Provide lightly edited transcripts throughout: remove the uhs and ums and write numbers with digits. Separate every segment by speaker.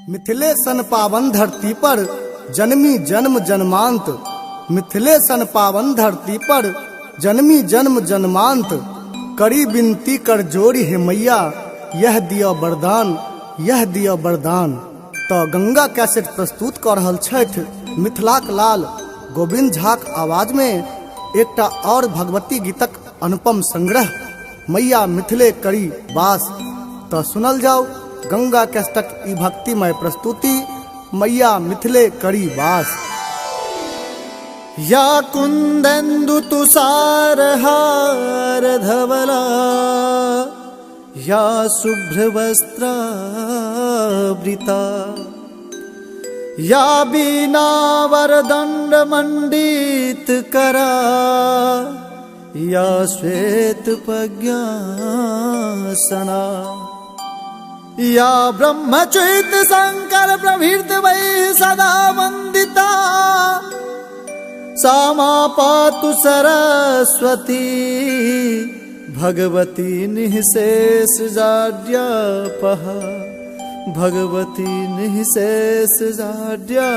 Speaker 1: मिथिले सन पावन धरती पर जन्मी जन्म जन्मांत। मिथिले सन पावन धरती पर जन्मी जन्म जन्मांत। करी बिनती कर जोड़ी है मैया, यह दिया वरदान, यह दिया वरदान। तो गंगा कैसेट प्रस्तुत कर रहल छथि मिथिलाक लाल गोविंद झाक आवाज में एकटा और भगवती गीतक अनुपम संग्रह मैया मिथिले करी बास। तो सुनल जाओ गंगा कैसेटक ई भक्तिमय प्रस्तुति मैया मिथिले करी बास।
Speaker 2: या कुंदेन्दु तुषार हार धवला, या शुभ्रवस्त्रावृता, या बीना वरदंड मंडित करा, या श्वेत पज्ञासना, या ब्रह्मच्युत शंकर प्रभृत वै सदा वंदिता, सा मा पातु सरस्वती भगवती निःशेष जाड्यापः, भगवती निःशेष जाड्यापः।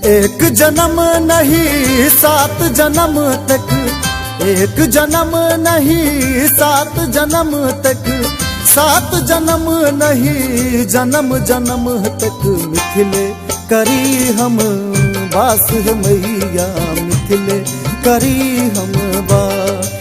Speaker 2: एक जन्म नहीं 7 जन्म तक, एक जन्म नहीं 7 जन्म तक, 7 जन्म नहीं जन्म जन्म तक। मिथिले करी हम बास है मैया, मिथिले करी हम बास।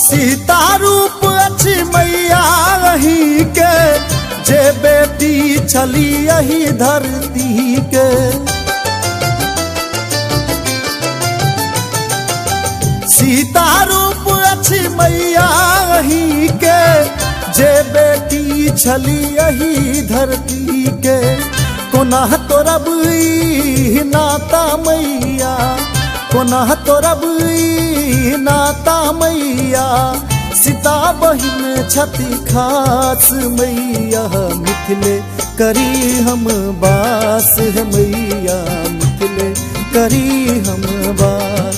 Speaker 2: सीता रूप अच्छी मैया रही के, जे बेटी छली यही धरती के। सीता रूप अच्छी मैया रही के, जे बेटी छली यही धरती के। कोना तो रब नाता मैया, कोना तो रब नाता मैया, सीता बहिन छति खास मैया। मिथिले करी हम बास है मैया, मिथिले करी हम बास।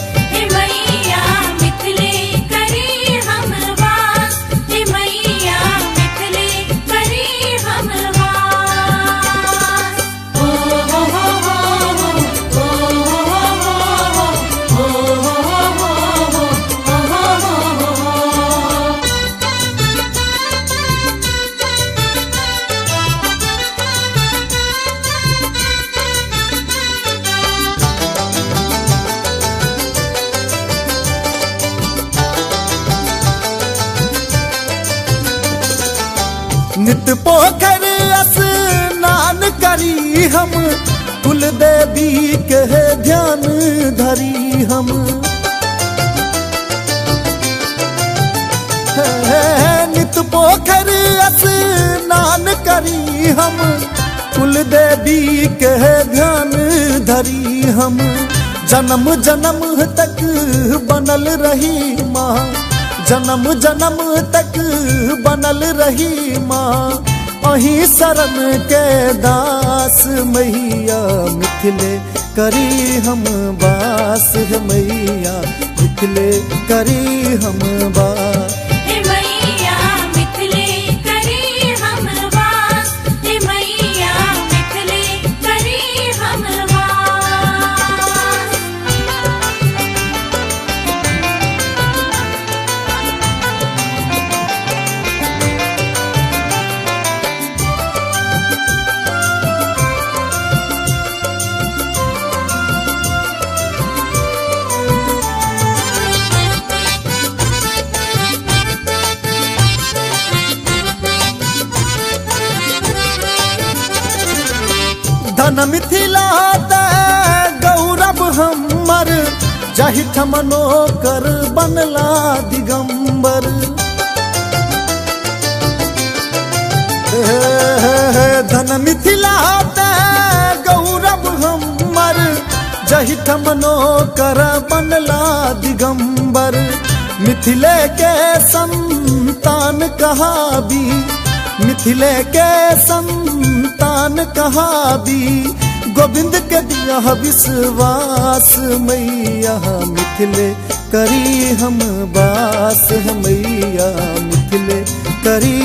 Speaker 2: नित पोखर स्नान करी हम, कुल देवी के ध्यान धरी हम। नित पोखर स्नान करी हम, कुल देवी के ध्यान धरी हम। जन्म जन्म तक बनल रही माँ, जन्म जन्म तक बनल रही माँ। अही शरण के दास मैया, मिथिले करी हम बास है मैया, मिथिले करी हम बास। धन मिथिला ते गौरव हमर, जाहि ठमनो कर बनला दिगंबर। धन मिथिला ते गौरव हमर, जाहि ठमनो कर बनला दिगंबर। मिथिले के संतान कहाबी, मिथिले के संतान कहाबी, गोविंद के दिया विश्वास मैया मिथिले करी हम बास है मैया मिथिले करी